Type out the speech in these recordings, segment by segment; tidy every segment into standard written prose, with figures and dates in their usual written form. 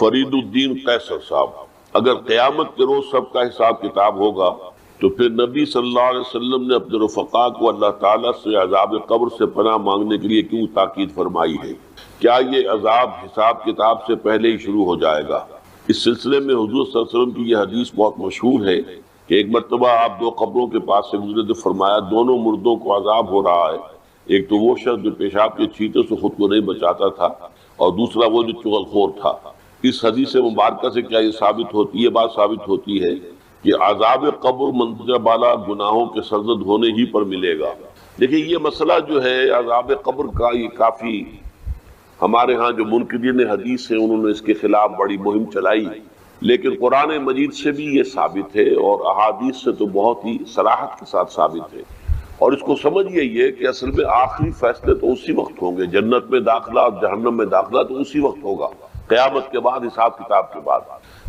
فرید الدین قیصر صاحب، اگر قیامت کے روز سب کا حساب کتاب ہوگا تو پھر نبی صلی اللہ علیہ وسلم نے اپنے رفقا کو اللہ تعالیٰ سے عذاب قبر سے پناہ مانگنے کے لیے کیوں تاکید فرمائی ہے؟ کیا یہ عذاب حساب کتاب سے پہلے ہی شروع ہو جائے گا؟ اس سلسلے میں حضور صلی اللہ علیہ وسلم کی یہ حدیث بہت مشہور ہے کہ ایک مرتبہ آپ دو قبروں کے پاس سے گزرے تو فرمایا دونوں مردوں کو عذاب ہو رہا ہے، ایک تو وہ شخص جو پیشاب کے چھینٹے سے خود کو نہیں بچاتا تھا اور دوسرا وہ جو چغل خور تھا۔ اس حدیث مبارکہ سے کیا یہ بات ثابت ہوتی ہے کہ عذاب قبر منزلہ بالا گناہوں کے سرزد ہونے ہی پر ملے گا؟ دیکھیں یہ مسئلہ جو ہے عذاب قبر کا، یہ کافی ہمارے ہاں جو منکرین حدیث ہیں انہوں نے اس کے خلاف بڑی مہم چلائی، لیکن قرآن مجید سے بھی یہ ثابت ہے اور احادیث سے تو بہت ہی صراحت کے ساتھ ثابت ہے۔ اور اس کو سمجھئے یہ کہ اصل میں آخری فیصلے تو اسی وقت ہوں گے، جنت میں داخلہ اور جہنم میں داخلہ تو اسی وقت ہوگا، قیامت کے بعد، حساب کتاب کے بعد۔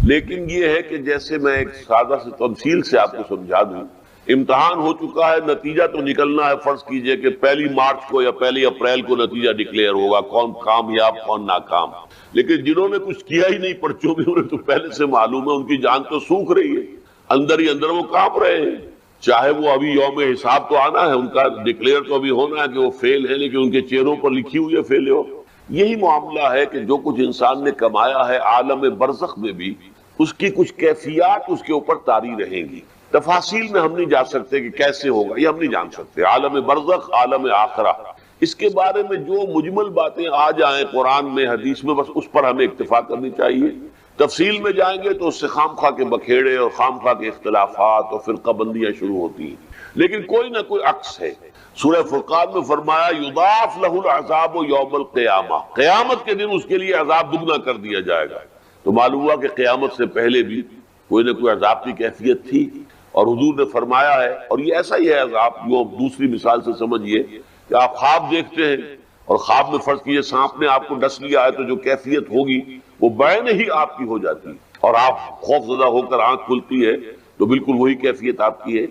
لیکن یہ ہے کہ جیسے میں ایک سادہ سے تمثیل سے آپ کو سمجھا دوں، امتحان ہو چکا ہے، نتیجہ تو نکلنا ہے۔ فرض کیجئے کہ 1 مارچ کو یا 1 اپریل کو نتیجہ ڈکلیئر ہوگا، کون کامیاب کون ناکام۔ لیکن جنہوں نے کچھ کیا ہی نہیں پرچوں میں، انہیں تو پہلے سے معلوم ہے، ان کی جان تو سوکھ رہی ہے، اندر ہی اندر وہ کانپ رہے ہیں۔ چاہے وہ ابھی یوم حساب تو آنا ہے، ان کا ڈکلیئر تو ابھی ہونا ہے کہ وہ فیل ہے، لیکن ان کے چہروں پر لکھی ہوئی ہے فیل ہو۔ یہی معاملہ ہے کہ جو کچھ انسان نے کمایا ہے عالم برزخ میں بھی اس کی کچھ کیفیات اس کے اوپر طاری رہیں گی۔ تفاصیل میں ہم نہیں جا سکتے کہ کیسے ہوگا، یہ ہم نہیں جان سکتے۔ عالم برزخ، عالم آخرہ، اس کے بارے میں جو مجمل باتیں آ جائیں قرآن میں حدیث میں، بس اس پر ہمیں اکتفا کرنی چاہیے۔ تفصیل میں جائیں گے تو اس سے خام خواہ کے بکھیڑے اور خام خواہ کے اختلافات اور فرقہ بندیاں شروع ہوتی ہیں، لیکن کوئی نہ کوئی عکس ہے۔ سورہ فرقان میں فرمایا یضاعف لہ العذاب یوم القیامہ، قیامت کے دن اس کے لیے عذاب دگنا کر دیا جائے گا۔ تو معلوم ہوا کہ قیامت سے پہلے بھی کوئی نہ کوئی عذاب کی کیفیت تھی، اور حضور نے فرمایا ہے، اور یہ ایسا ہی ہے عذاب جو دوسری مثال سے سمجھیے کہ آپ خواب دیکھتے ہیں اور خواب میں فرض کیجئے سانپ نے آپ کو ڈس لیا ہے، تو جو کیفیت ہوگی وہ بعین ہی آپ کی ہو جاتی ہے، اور آپ خوف زدہ ہو کر آنکھ کھلتی ہے تو بالکل وہی کیفیت آپ کی ہے۔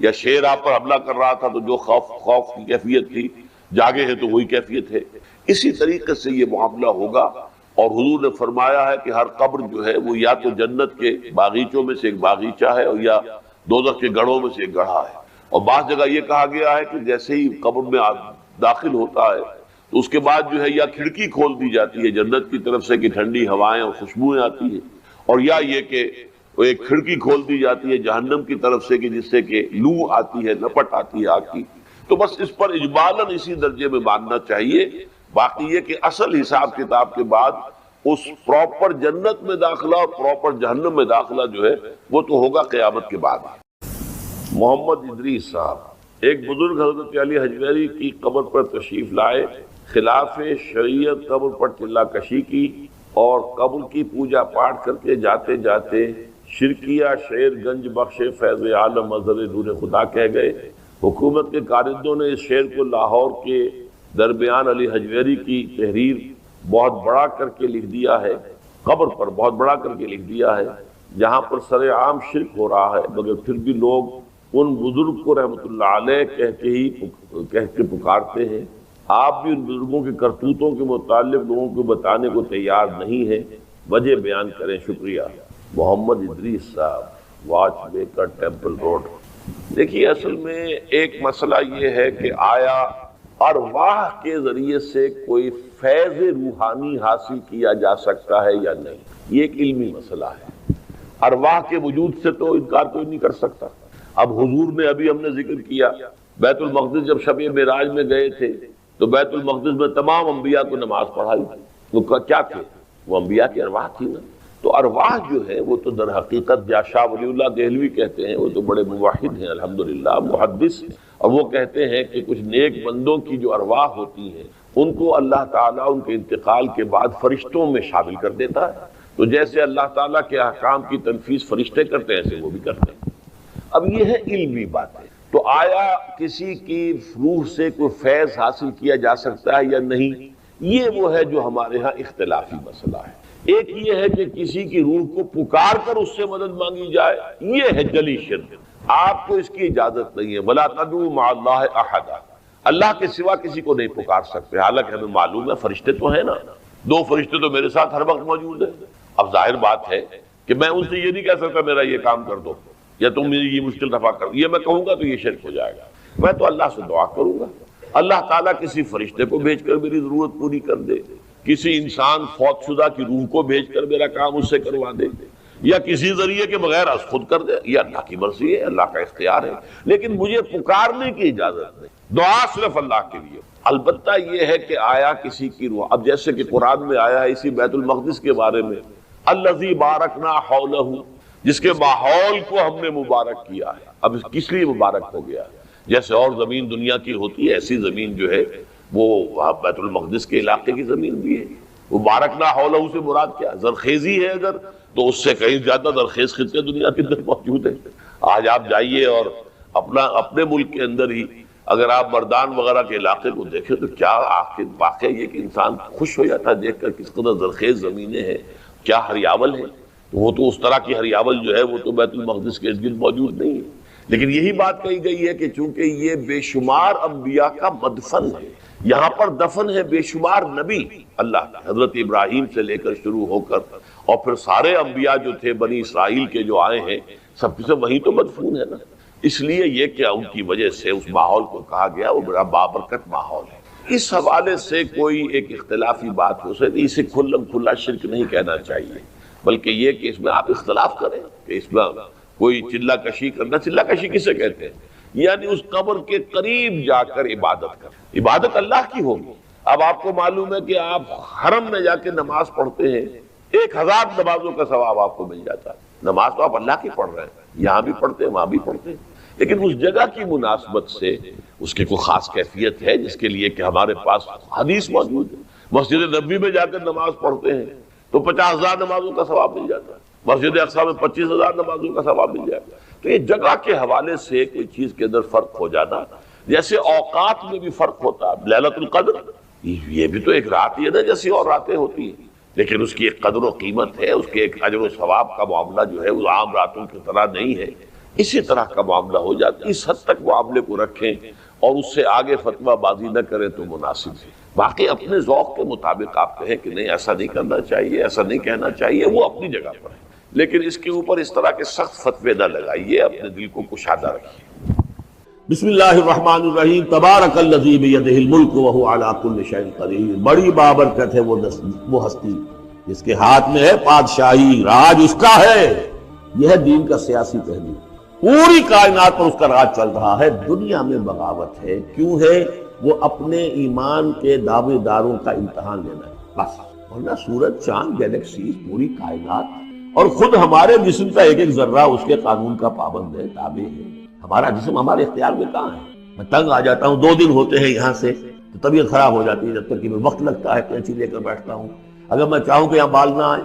یا شیر آپ پر حملہ کر رہا تھا تو جو خوف کی کیفیت تھی، جاگے ہیں تو وہی کیفیت ہے۔ اسی طریقے سے یہ معاملہ ہوگا، اور حضور نے فرمایا ہے کہ ہر قبر جو ہے وہ یا تو جنت کے باغیچوں میں سے ایک باغیچہ ہے اور یا دوزخ کے گڑھوں میں سے ایک گڑھا ہے۔ اور بعض جگہ یہ کہا گیا ہے کہ جیسے ہی قبر میں داخل ہوتا ہے تو اس کے بعد جو ہے یا کھڑکی کھول دی جاتی ہے جنت کی طرف سے کہ ٹھنڈی ہوائیں اور خوشبوئیں آتی ہیں، اور یا یہ کہ وہ ایک کھڑکی کھول دی جاتی ہے جہنم کی طرف سے کہ جس سے کہ لو آتی ہے، لپٹ آتی ہے آگ کی۔ تو بس اس پر اجمالاً اسی درجے میں ماننا چاہیے۔ باقی یہ کہ اصل حساب کتاب کے بعد اس پراپر جنت میں داخلہ اور پراپر جہنم میں داخلہ جو ہے وہ تو ہوگا قیامت کے بعد۔ محمد ادریس صاحب، ایک بزرگ حضرت علی حجویری کی قبر پر تشریف لائے، خلاف شریعت قبر پر چلا کشی کی اور قبر کی پوجا پاٹ کر کے جاتے جاتے شرکیہ شیر گنج بخش فیض عالم مظہر نور خدا کہہ گئے۔ حکومت کے کارندوں نے اس شعر کو لاہور کے درمیان علی حجویری کی تحریر بہت بڑا کر کے لکھ دیا ہے، قبر پر بہت بڑا کر کے لکھ دیا ہے، جہاں پر سر عام شرک ہو رہا ہے، مگر پھر بھی لوگ ان بزرگ کو رحمت اللہ علیہ کہہ کے پکارتے ہیں۔ آپ بھی ان بزرگوں کے کرتوتوں کے متعلق لوگوں کو بتانے کو تیار نہیں ہیں، وجہ بیان کریں، شکریہ۔ محمد ادریس صاحب، واچ بیکر، ٹیمپل روڈ۔ دیکھیے اصل میں ایک مسئلہ یہ ہے کہ آیا ارواح کے ذریعے سے کوئی فیض روحانی حاصل کیا جا سکتا ہے یا نہیں، یہ ایک علمی مسئلہ ہے۔ ارواح کے وجود سے تو انکار کوئی نہیں کر سکتا۔ اب حضور نے ابھی ہم نے ذکر کیا بیت المقدس جب شب معراج میں گئے تھے تو بیت المقدس میں تمام انبیاء کو نماز پڑھائی، وہ کیا تھے؟ وہ انبیاء کی ارواح تھی نا۔ تو ارواح جو ہے وہ تو در حقیقت یا شاہ ولی اللہ دہلوی کہتے ہیں، وہ تو بڑے موحد ہیں الحمدللہ، محدث، اور وہ کہتے ہیں کہ کچھ نیک بندوں کی جو ارواح ہوتی ہیں ان کو اللہ تعالیٰ ان کے انتقال کے بعد فرشتوں میں شامل کر دیتا ہے، تو جیسے اللہ تعالیٰ کے احکام کی تنفیذ فرشتے کرتے ہیں ایسے وہ بھی کرتے ہیں۔ اب یہ ہے علمی باتیں، تو آیا کسی کی روح سے کوئی فیض حاصل کیا جا سکتا ہے یا نہیں، یہ وہ ہے جو ہمارے ہاں اختلافی مسئلہ ہے۔ ایک یہ ہے کہ کسی کی روح کو پکار کر اس سے مدد مانگی جائے، یہ ہے جلی شرک، آپ کو اس کی اجازت نہیں ہے۔ وَلَا تَدْعُوا مَعَ اللَّهِ أَحَدًا، اللہ کے سوا کسی کو نہیں پکار سکتے، حالانکہ ہمیں معلوم ہے فرشتے تو ہیں نا، 2 فرشتے تو میرے ساتھ ہر وقت موجود ہیں، اب ظاہر بات ہے کہ میں ان سے یہ نہیں کہہ سکتا میرا یہ کام کر دو یا تم میری یہ مشکل رفع کر دو، یہ میں کہوں گا تو یہ شرک ہو جائے گا۔ میں تو اللہ سے دعا کروں گا، اللہ تعالیٰ کسی فرشتے کو بھیج کر میری ضرورت پوری کر دے، کسی انسان فوت شدہ کی روح کو بھیج کر میرا کام اس سے کروا دے، یا کسی ذریعے کے بغیر از خود کر دے، یہ اللہ کی مرضی ہے، اللہ کا اختیار ہے، لیکن مجھے پکارنے کی اجازت نہیں۔ دعا صرف اللہ کے لیے۔ البتہ یہ ہے کہ آیا کسی کی روح، اب جیسے کہ قرآن میں آیا ہے اسی بیت المقدس کے بارے میں، الذی بارکنا حولہ، جس کے ماحول کو ہم نے مبارک کیا ہے۔ اب کس لیے مبارک ہو گیا؟ جیسے اور زمین دنیا کی ہوتی ہے ایسی زمین جو ہے وہ بیت المقدس کے علاقے کی زمین بھی ہے۔ مبارکنا حولہ سے مراد کیا؟ زرخیزی ہے اگر تو اس سے کہیں زیادہ زرخیز خطے دنیا کے اندر موجود ہیں۔ آج آپ جائیے اور اپنے ملک کے اندر ہی اگر آپ مردان وغیرہ کے علاقے کو دیکھیں تو کیا آخر واقعہ یہ کہ انسان خوش ہو جاتا ہے دیکھ کر کس قدر زرخیز زمینیں ہیں، کیا ہریاول ہے۔ وہ تو اس طرح کی ہریاول جو ہے وہ تو بیت المقدس کے ارد گرد موجود نہیں ہے، لیکن یہی بات کہی گئی ہے کہ چونکہ یہ بے شمار انبیاء کا مدفن ہے، یہاں پر دفن ہے بے شمار نبی اللہ کا، حضرت ابراہیم سے لے کر شروع ہو کر اور پھر سارے انبیاء جو تھے بنی اسرائیل کے جو آئے ہیں سب سے وہیں تو مدفون ہے نا۔ اس لیے یہ کہ ان کی وجہ سے اس ماحول کو کہا گیا وہ بڑا بابرکت ماحول ہے۔ اس حوالے سے کوئی ایک اختلافی بات ہو سکتی، اسے کھلا شرک نہیں کہنا چاہیے، بلکہ یہ کہ اس میں آپ اختلاف کریں کہ اس میں کوئی چلہ کشی کرنا، چلہ کشی کسے کہتے ہیں؟ یعنی اس قبر کے قریب جا کر عبادت کریں، عبادت اللہ کی ہوگی۔ اب آپ کو معلوم ہے کہ آپ حرم میں جا کے نماز پڑھتے ہیں 1000 نمازوں کا ثواب آپ کو مل جاتا ہے۔ نماز تو آپ اللہ کی پڑھ رہے ہیں، یہاں بھی پڑھتے ہیں وہاں بھی پڑھتے ہیں، لیکن اس جگہ کی مناسبت سے اس کی کوئی خاص کیفیت ہے جس کے لیے کہ ہمارے پاس حدیث موجود ہے۔ مسجد نبوی میں جا کر نماز پڑھتے ہیں تو 50,000 نمازوں کا ثواب مل جاتا ہے، مسجد اقصیٰ میں 25,000 نمازوں کا ثواب مل جائے گا۔ تو یہ جگہ کے حوالے سے کوئی چیز کے اندر فرق ہو جانا، جیسے اوقات میں بھی فرق ہوتا ہے۔ لیلۃ القدر یہ بھی تو ایک رات ہی ہے نا جیسی اور راتیں ہوتی ہیں، لیکن اس کی ایک قدر و قیمت ہے، اس کے ایک اجر و ثواب کا معاملہ جو ہے وہ عام راتوں کی طرح نہیں ہے۔ اسی طرح کا معاملہ ہو جاتا ہے، اس حد تک معاملے کو رکھیں اور اس سے آگے فتویٰ بازی نہ کریں تو مناسب ہے۔ باقی اپنے ذوق کے مطابق آپ کہیں کہ نہیں ایسا نہیں کرنا چاہیے، ایسا نہیں کہنا چاہیے، وہ اپنی جگہ پر ہے، لیکن اس کے اوپر اس طرح کے سخت فتوے نہ لگائیے، اپنے دل کو کشادہ رکھیے۔ بسم اللہ الرحمن الرحیم، تبارک الذی بیدہ الملک وہو علی کل شیء قدیر۔ بڑی بابرکت ہے وہ ہستی جس کے ہاتھ میں ہے بادشاہی، راج اس کا ہے۔ یہ ہے دین کا سیاسی پہلو، پوری کائنات پر اس کا راج چل رہا ہے۔ دنیا میں بغاوت ہے، کیوں ہے؟ وہ اپنے ایمان کے دعوے داروں کا امتحان لینا ہے بس، ورنہ سورج چاند گیلیکسی پوری کائنات اور خود ہمارے جسم کا ایک ایک ذرہ اس کے قانون کا پابند ہے، تابع ہے۔ ہمارا جسم ہمارے اختیار میں کہاں ہے؟ میں تنگ آ جاتا ہوں، 2 دن ہوتے ہیں یہاں سے تو طبیعت خراب ہو جاتی ہے، جب تک کہ میں وقت لگتا ہے قینچی لے کر بیٹھتا ہوں۔ اگر میں چاہوں کہ یہاں بال نہ آئے،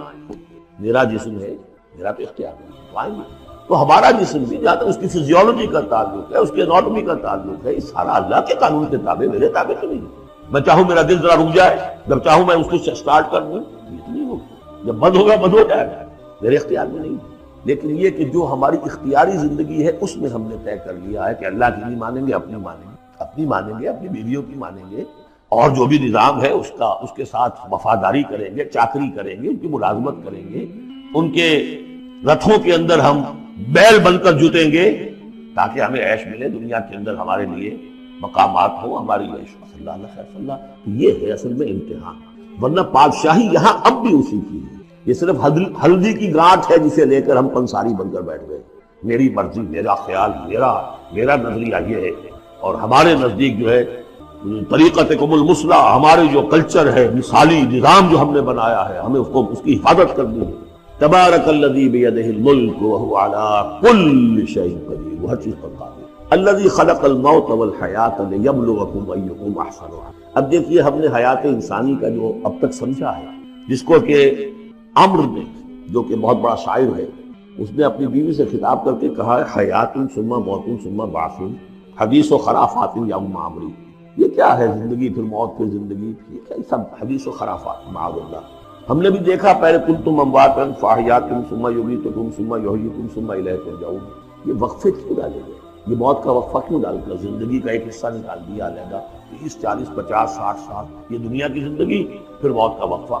میرا جسم ہے، میرا تو اختیار نہیں، تو آئیں گے۔ تو ہمارا جسم بھی جہاں تک اس کی فزیولوجی کا تعلق ہے، اس کے اناٹومی کا تعلق ہے، یہ سارا اللہ کے قانون کے تابع، میرے تابع تو نہیں۔ میں چاہوں میرا دل ذرا رک جائے، جب چاہوں میں اس کو سٹارٹ کر دوں، یہ تو نہیں ہوگا، جب بند ہوگا بند ہو جائے گا، میرے اختیار میں نہیں۔ لیکن یہ کہ جو ہماری اختیاری زندگی ہے اس میں ہم نے طے کر لیا ہے کہ اللہ کی نہیں مانیں گے، اپنی مانیں گے، اپنی مانیں گے، اپنی بیویوں کی مانیں گے، اور جو بھی نظام ہے اس کے ساتھ وفاداری کریں گے، چاکری کریں گے، ان کی ملازمت کریں گے، ان کے رتھوں کے اندر ہم بیل بن کر جوتیں گے تاکہ ہمیں عیش ملے، دنیا کے اندر ہمارے لیے مقامات ہوں، ہماری عیش۔ صلی اللہ علیہ وسلم، یہ ہے اصل میں امتحان، ورنہ بادشاہی یہاں اب بھی اسی کی ہے۔ یہ صرف ہلدی کی گانٹھ ہے جسے لے کر ہم پنساری بن کر بیٹھ گئے، میری مرضی، میرا خیال، میرا نظریہ یہ ہے، اور ہمارے نزدیک جو ہے طریقتکم المثلی، ہمارے جو کلچر ہے، مثالی نظام جو ہم نے بنایا ہے، ہمیں اس کی حفاظت کرنی ہے۔ تبارک الذی بیدہ الملک وہو علی کل شیء قدیر، وہ ہر چیز پر قادر۔ الذی خلق الموت والحیات لیبلوکم ایکم احسن عملا۔ اب دیکھیے ہم نے حیات انسانی کا جو اب تک سمجھا ہے، جس کو کہ عمرو نے، جو کہ بہت بڑا شاعر ہے، اس نے اپنی بیوی سے خطاب کر کے کہا ہے حیات ثم موت ثم بعث حدیث و خرافات یا عمری۔ یہ کیا ہے زندگی پھر موت پھر زندگی، یہ کیا سب حدیث و خرافات، معاذ اللہ۔ ہم نے بھی دیکھا پہلے کنتم امواتا فاحیاکم ثم یمیتکم ثم یحییکم ثم الیہ ترجعون۔ یہ وقفے کیوں ڈالے گئے؟ یہ موت کا وقفہ کیوں ڈال دیا؟ زندگی کا ایک حصہ نکال دیا علیحدہ، 30 40 50 60 سال یہ دنیا کی زندگی، پھر موت کا وقفہ۔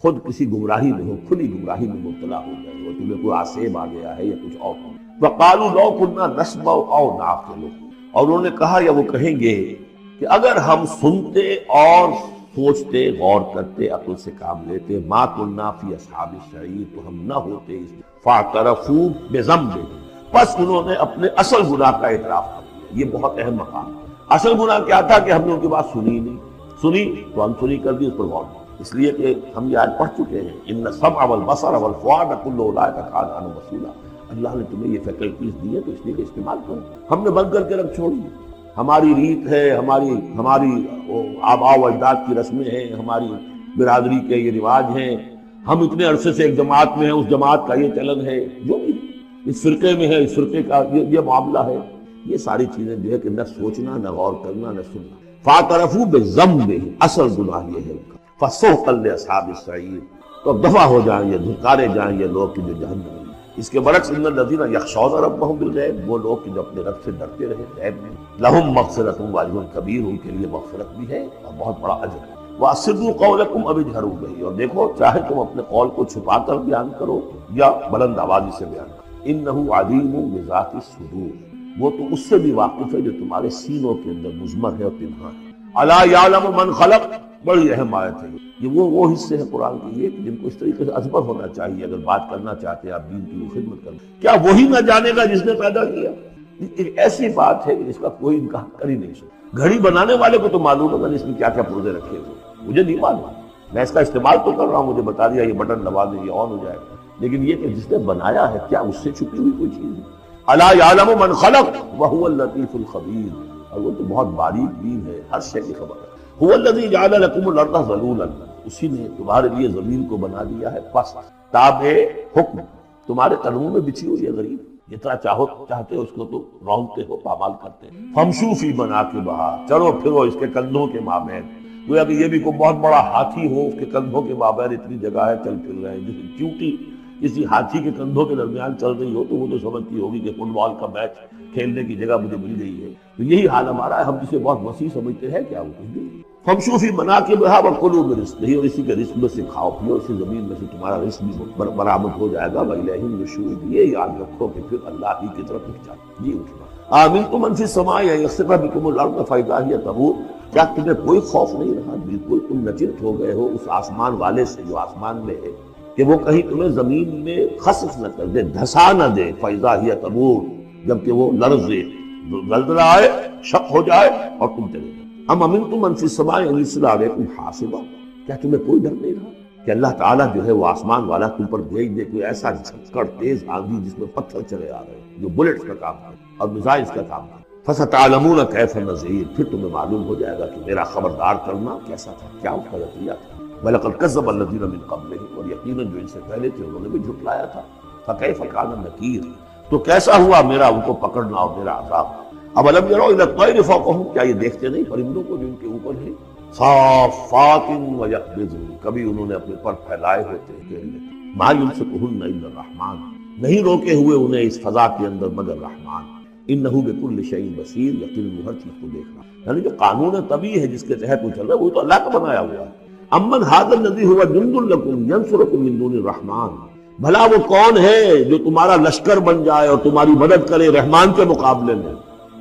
خود کسی گمراہی میں ہو، کھلی گمراہی میں مبتلا ہو گئے ہو، تمہیں کوئی آسیب آ گیا ہے یا کچھ اور۔ وَقَالُوا لَوْ كُنَّا نَسْمَعُ أَوْ نَعْقِلُ، اور انہوں نے کہا یا وہ کہیں گے کہ اگر ہم سنتے اور سوچتے، غور کرتے، عقل سے کام لیتے، مَا كُنَّا فِي أَصْحَابِ السَّعِيرِ، تو ہم نہ ہوتے اس فَاعْتَرَفُوا بِذَنبِهِمْ، پس انہوں نے اپنے اصل گناہ کا اعتراف کر لیا۔ یہ بہت اہم مقام ہے۔ اصل گناہ کیا تھا کہ ہم نے ان کی بات سنی نہیں، سنی تو ہم سنی کر دی، اس پر غور نہیں۔ اس لیے کہ ہم یہ آج پڑھ چکے ہیں ان السمع والبصر والفؤاد كل اولئک کان عنہ مسئولا، اللہ نے تمہیں یہ فیکلٹیز دی ہیں تو اس لیے کہ استعمال کرو۔ ہم نے بند کر کے رکھ چھوڑی، ہماری ریت ہے، ہماری آباء و اجداد کی رسمیں ہیں، ہماری برادری کے یہ رواج ہیں، ہم اتنے عرصے سے ایک جماعت میں ہیں، اس جماعت کا یہ چلن ہے، جو بھی اس فرقے میں ہے، اس فرقے کا یہ معاملہ ہے، یہ ساری چیزیں جو ہے کہ نہ سوچنا، نہ غور کرنا، نہ سننا۔ فاعترفوا بذنبہم، اصل گناہ یہ ہے ان کا۔ فسحقا لاصحاب السعیر، تو دفع ہو جائیں یہ، دھکارے جائیں یہ لوگ کہ جو جہنم میں۔ اس کے برعکس ان الذین یخشون ربهم بالغیب، وہ لوگ کہ جو اپنے رب سے ڈرتے رہے غیب میں، لہم مغفرۃ واجر کبیر، ان کے لیے مغفرت بھی ہے اور بہت بڑا اجر ہے۔ واسروا قولکم او اجہروا بہ، اور دیکھو چاہے تم اپنے قول کو چھپا کر بیان کرو یا بلند آوازی سے بیان کرو، انہ علیم بذات الصدور، وہ تو اس سے بھی واقف ہے جو تمہارے سینوں کے اندر مضمر ہے اور پنہاں ہے۔ الا یعلم من خلق، بڑی اہم آیت ہے یہ، وہ حصے ہیں قرآن کے یہ جن کو اس طریقے سے ازبر ہونا چاہیے اگر بات کرنا چاہتے ہیں آپ دین کی خدمت کرنا۔ کیا وہی نہ جانے گا جس نے پیدا کیا؟ ایک ایسی بات ہے کہ جس کا کوئی انکار کر ہی نہیں سکتا۔ گھڑی بنانے والے کو تو معلوم ہوگا اس میں کیا کیا پرزے رکھے ہوئے، مجھے نہیں معلوم، میں اس کا استعمال تو کر رہا ہوں، مجھے بتا دیا یہ بٹن دبا دیں یہ آن ہو جائے گا، لیکن یہ کہ جس نے بنایا ہے کیا اس سے چھپی ہوئی کوئی چیز ہے؟ الا یعلم من خلق وهو اللطیف الخبیر، اور وہ تو بہت باریک بین ہے، ہر شے کی خبر ہے۔ هو الذی جعل لکم الارض ذلولا، اسی نے تمہارے لیے زمین کو بنا دیا ہے پست، تابع حکم، تمہارے قدموں میں بچھی ہوئی ہے غریب، جتنا چاہتے ہو اس کو تو رونتے ہو، پامال کرتے ہیں۔ فمشوا فی مناکبہا، چلو پھرو اس کے کندھوں کے مابین، گویا کہ یہ بھی کوئی بہت بڑا ہاتھی ہو، اس کے کندھوں کے مابین اتنی جگہ ہے، چل پھر رہے ہیں، جیسے چیونٹی کسی ہاتھی کے کندھوں کے درمیان چل رہی ہو تو وہ تو سمجھتی ہوگی کہ فٹ بال کا میچ کھیلنے کی جگہ مجھے مل گئی ہے، تو یہی حال ہمارا ہے، ہم جسے بہت وسیع سمجھتے ہیں کیا وہ کچھ بھی۔ فمشوا فی مناکبہا وکلوا من رزقہ، اور اسی کے رزق میں سے کھاؤ پیو، اسی زمین میں سے تمہارا رزق بھی برآمد ہو جائے گا، وإلیہ النشور، یہ یاد رکھو کہ پھر اللہ ہی کی طرف جانا جی اٹھنا۔ آمنتم من فی السماء ان یخسف بکم الارض فاذا ہی تمور، کیا تمہیں کوئی خوف نہیں رہا؟ بالکل تم نچرت ہو گئے ہو اس آسمان والے سے جو آسمان میں ہے کہ وہ کہیں تمہیں زمین میں خسف نہ کر دے، دھسا نہ دے، فاذا ہی تمور، جبکہ وہ لرزے، زلزلہ آئے، شق ہو جائے اور تم چلے جائے۔ ام امنتم من فی السماء ان یرسل علیکم حاصبا، کیا تمہیں کوئی ڈر نہیں رہا کہ اللہ تعالیٰ جو ہے وہ آسمان والا تم پر بھیج دے کوئی ایسا جھکڑ تیز آندھی جس میں پتھر چلے آ رہے ہیں، جو بلٹس کا کام ہے اور میزائلز کا کام ہے۔ فستعلمون کیف نذیر، پھر تمہیں معلوم ہو جائے گا کہ میرا خبردار کرنا کیسا تھا، کیا اس کا نتیجہ تھا۔ وَلَقَدْ كَذَّبَ الَّذِينَ مِن قَبْلِهِمْ، اور یقیناً جو ان سے پہلے تھے انہوں نے بھی جھٹلایا تھا۔ فَكَيْفَ كَانَ نَكِيرِ، تو کیسا ہوا میرا ان کو پکڑنا اور میرا عذاب۔ أَوَلَمْ يَرَوْا إِلَى الطَّيْرِ فَوْقَهُمْ، کیا یہ دیکھتے نہیں پرندوں کو جو ان کے اوپر ہیں، صَافَّاتٍ وَيَقْبِضْنَ، کبھی انہوں نے اپنے پر پھیلائے ہوتے ہیں، مَا يُمْسِكُهُنَّ إِلَّا الرَّحْمَنُ، نہیں روکے ہوئے انہیں اس فضا کے اندر مگر رحمان۔ انہو بکل شیء بصیر، یقیناً وہ ہر چیز کو دیکھ رہا ہے، یعنی جو قانون طبیعی ہے جس کے تحت وہ چل رہا ہے وہ تو اللہ کا بنایا ہوا ہے۔ امن ھذا الذی هو جند لکم ینصرکم من دون الرحمن، بھلا وہ کون ہے جو تمہارا لشکر بن جائے اور تمہاری مدد کرے رحمان کے مقابلے میں۔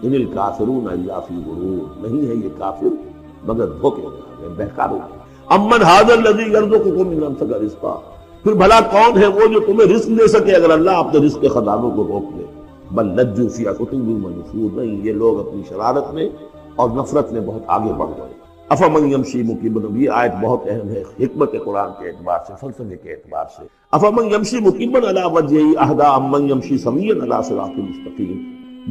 ان الکافرون الا فی غرور، نہیں ہے یہ کافر مگر دھوکے میں، بہکاروں میں۔ امن ھذا الذی یرزقکم من امسک رزقا، پھر بھلا کون ہے وہ جو تمہیں رزق دے سکے اگر اللہ اپنے رزق کے خزانوں کو روک لے۔ بل لجوا فی عتو ونفور، نہیں یہ لوگ اپنی شرارت میں اور نفرت میں بہت آگے بڑھ گئے۔ افمن یمشی مکبا، یہ آیت بہت اہم ہے حکمت قرآن کے اعتبار سے، فلسفے کے اعتبار سے۔ افمن یمشی مکبا علی وجہہ اہدی امن یمشی سویا علی صراط مستقیم،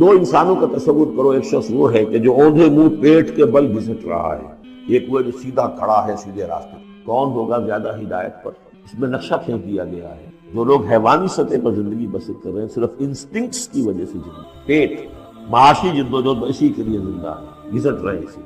دو انسانوں کا تصور کرو، ایک شخص وہ ہے کہ جو اوندھے منہ پیٹ کے بل گھسٹ رہا ہے، ایک وہ جو سیدھا کھڑا ہے سیدھے راستے، کون ہوگا زیادہ ہدایت پر؟ اس میں نقشہ کھینچ دیا گیا ہے۔ جو لوگ حیوانی سطح پر زندگی بسر کر رہے ہیں صرف انسٹنکٹس کی وجہ سے، زندگی پیٹ معاشی جدوجہد اسی کے لیے زندہ ہے، گھسٹ رہے ہیں اسی،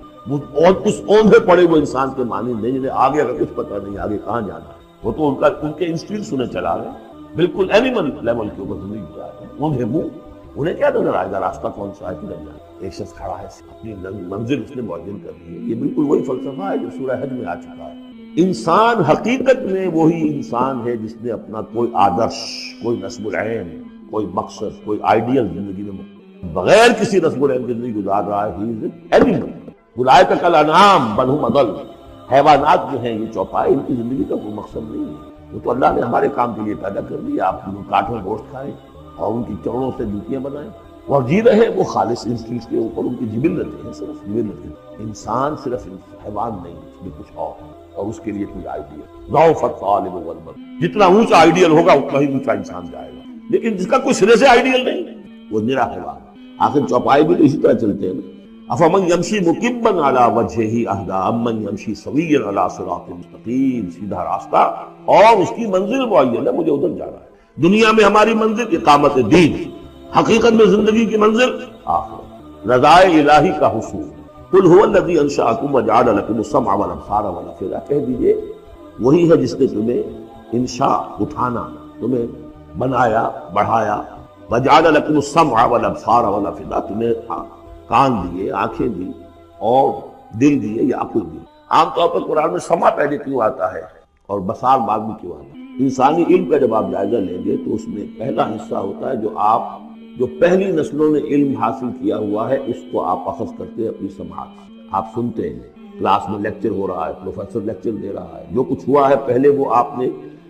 اور اس اوندھے پڑے وہ انسان کے معنی نہیں جنہیں آگے اگر کچھ پتہ نہیں آگے کہاں جانا، وہ تو ان کے انسٹنکٹس انہیں چلا رہے ہیں، بالکل اینیمل لیول کے اوپر زندگی گزار رہے ہیں، اوندھے منہ، انہیں کیا نظر آئے گا راستہ کون سا ہے کدھر جانا۔ ایک شخص کھڑا ہے، اپنی منزل اس نے معین کر دی ہے، یہ بالکل وہی فلسفہ ہے جو سورہ حج میں آ چکا ہے۔ انسان حقیقت میں وہی انسان ہے جس نے اپنا کوئی آدرش، کوئی نصب العین، کوئی مقصد، کوئی آئیڈیل زندگی میں بغیر کسی نصب العین کی زندگی گزار رہا ہے. ہی از این اینیمل. اولئک کالانعام بل هم اضل. حیوانات جو ہیں یہ چوپائے، ان کی زندگی کا کوئی مقصد نہیں ہے. وہ تو اللہ نے ہمارے کام کے لیے پیدا کر دیا. آپ کاٹ میں گوشت کھائیں اور ان کی چوڑوں سے جوتیاں بنائیں اور جی رہے وہ خالص انسٹنکٹس کے اوپر. ان کی جبلتیں ہیں، صرف جبلتیں. انسان صرف حیوان نہیں، اس میں کچھ اور اس کے لیے کوئی آئیڈیل. ضعف الطالب والمطلوب. جتنا اونچا آئیڈیل ہوگا اتنا ہی اونچا انسان جائے گا، لیکن جس کا کوئی سرے سے آئیڈیل نہیں وہ نرا حیوان. آخر چوپائے بھی تو اسی طرح چلتے ہیں نا. افمن یمشی مکبا علی وجہہ اہدی امن یمشی سویا علی صراط مستقیم. سیدھا راستہ اور اس کی منزل معین ہے، مجھے ادھر جانا ہے. دنیا میں ہماری منزل اقامت دین، حقیقت میں زندگی کی منزل آخرت، رضائے الہی کا حصول. قل هو الذی انشأکم وجعل لکم السمع والابصار والافئدہ. کہہ دیجئے وہی ہے جس نے تمہیں انشاء، اٹھانا، تمہیں بنایا، بڑھایا. وجعل لکم السمع والابصار والافئدہ. تمہیں کان دیے، آنکھیں دی اور دل دیے یا عقل دی. عام طور پر قرآن میں سمع پہلے کیوں آتا ہے اور بصار بعد میں کیوں آتا ہے؟ انسانی علم کا جب آپ جائزہ لیں گے تو اس میں پہلا حصہ ہوتا ہے جو پہلی نسلوں نے علم حاصل کیا ہوا ہے، اس کو آپ اخذ کرتے ہیں اپنی سماعت سے. آپ سنتے ہیں، کلاس میں لیکچر ہو رہا ہے، پروفیسر لیکچر دے رہا ہے، جو کچھ ہوا ہے پہلے وہ آپ نے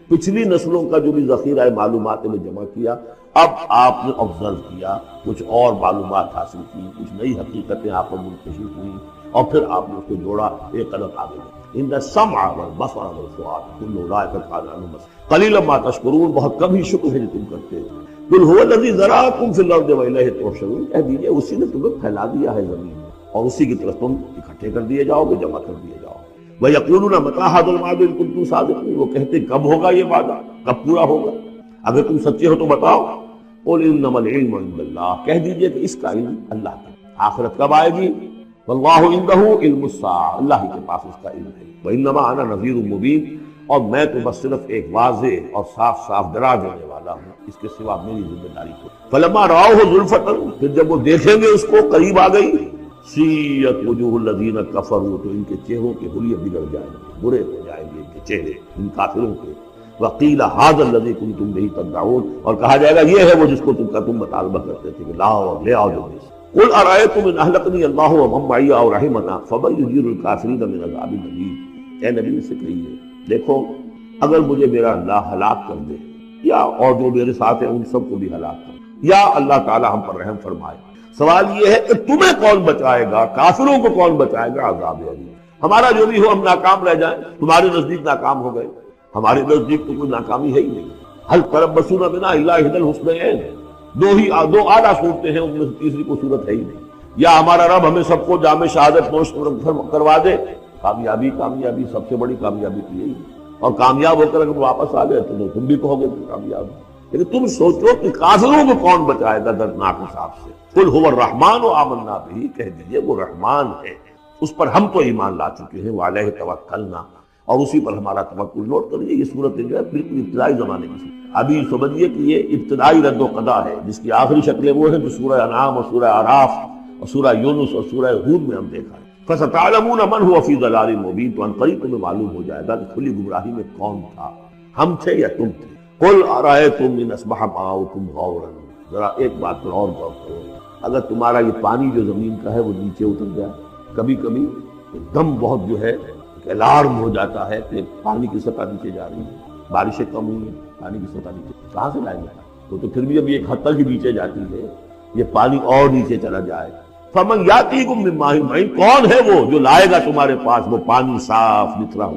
پچھلی نسلوں کا جو بھی ذخیرہ معلومات میں جمع کیا، اب آپ نے آبزرو کیا، کچھ اور معلومات حاصل کی، کچھ نئی حقیقتیں آپ کو منتشر ہوئی اور پھر آپ نے اس کو جوڑا ایک قدم آگے. ان السمع والبصر والفؤاد کل اولئک کان عنہ مسؤولا. قلیلا ما تشکرون. بہت کم ہی شکر ہے جو تم کرتے ہو. قل هو الذی ذراکم فی الارض والیہ تحشرون. کہہ دیجیے اسی نے تمہیں پھیلا دیا ہے زمین میں اور اسی کی طرف تم اکٹھے کر دیے جاؤ گے، جمع کر دیے جاؤ گے. وَيَقُولُونَ مَتَىٰ هَٰذَا الْوَعْدُ إِن كُنتُمْ صَادِقِينَ. وہ کہتے کب ہوگا یہ وعدہ، کب پورا ہوگا، اگر تم سچے ہو تو بتاؤ. قُلْ إِنَّمَا الْعِلْمُ عِندَ اللَّهِ. کہہ دیجئے کہ اس کا علم اللہ کا. آخرت کب آئے گی؟ وَاللَّهُ عِندَهُ عِلْمُ السَّاعَةِ. اللہ ہی کے پاس اس کا علم ہے. وَإِنَّمَا أَنَا نَذِيرٌ مُّبِينٌ. اور میں تو بس صرف ایک واضح اور صاف صاف ڈرا دینے والا ہوں، اس کے سوا میری ذمہ داری کو. فَلَمَّا رَأَوْهُ زُلْفَةً. پھر جب وہ دیکھیں گے اس کو قریب آ گئی، سیئت وجوہ الذین کفروا. تو ان کے چہروں کے حلیے بگڑ جائیں گے، برے ہو جائیں گے ان کے چہرے، ان کافروں کے. وقیل ھذا الذی کنتم بہ تدعون. اور کہا جائے گا یہ ہے وہ جس کو تم مطالبہ کرتے تھے کہ لاؤ اور لے آؤ جلدی سے. قل ارأیتم ان اہلکنی اللہ ومن معی او رحمنا فمن یجیر الکافرین من عذاب شدید. اے نبی سے کہیے دیکھو اگر مجھے میرا اللہ ہلاک کر دے یا اور جو میرے ساتھ ہیں ان سب کو بھی ہلاک کر دے یا اللہ تعالی ہم پر رحم فرمائے، سوال یہ ہے کہ تمہیں کون بچائے گا، کافروں کو کون بچائے گا عذاب علیم. ہمارا جو بھی ہو ہم ناکام رہ جائیں، تمہارے نزدیک ناکام ہو گئے، ہمارے نزدیک تو کوئی ناکامی ہے ہی نہیں. حل تربصون بنا الا احدی الحسنیین. دو اعلیٰ صورتیں ہیں، ان میں سے تیسری کوئی صورت ہے ہی نہیں. یا ہمارا رب ہمیں سب کو جامع شہادت نوش کروا دے، کامیابی سب سے بڑی کامیابی تو یہی. اور کامیاب ہو کر اگر واپس آ گئے تو تم بھی کہو گے کامیاب. لیکن تم سوچو کہ کافروں کو کون بچائے گا دردناک حساب سے. قل هو الرحمن آمنا بہ. کہہ دیجئے وہ رحمان ہے، اس پر ہم تو ایمان لا چکے ہیں. وعلیہ توکلنا. اور اسی پر ہمارا توکل. نوٹ کر لیجیے یہ صورت جو ہے بالکل ابتدائی زمانے کی. ابھی سمجھیے کہ یہ ابتدائی رد و قضا ہے جس کی آخری شکلیں وہ ہیں جو سورہ انعام اور سورہ اعراف اور سورہ یونس اور سورہ ہود میں ہم دیکھا ہے. فَسَتَعْلَمُونَ مَنْ هُوَ فِي ضَلَالٍ مُّبِينٍ. تو ان قریب تمہیں معلوم ہو جائے گا کہ کھلی گمراہی میں کون تھا، ہم تھے یا تم تھے. قُلْ أَرَأَيْتُمْ إِنْ أَصْبَحَ مَاؤُكُمْ غَوْرًا. ذرا ایک بات پر اور غور کرو، اگر تمہارا یہ پانی جو زمین کا ہے وہ نیچے اتر جائے، کبھی کبھی ایک دم بہت جو ہے ایک الارم ہو جاتا ہے کہ پانی کی سطح نیچے جا رہی ہے، بارشیں کم ہوئی ہیں، پانی کی سطح نیچے کہاں سے لائیں گے؟ تو پھر بھی ابھی ایک حد تک ہی نیچے جاتی ہے، یہ پانی اور نیچے چلا جائے. فمن یاتیکم من ماء معین. کون ہے وہ جو لائے گا تمہارے پاس وہ پانی صاف نتھرا ہوا؟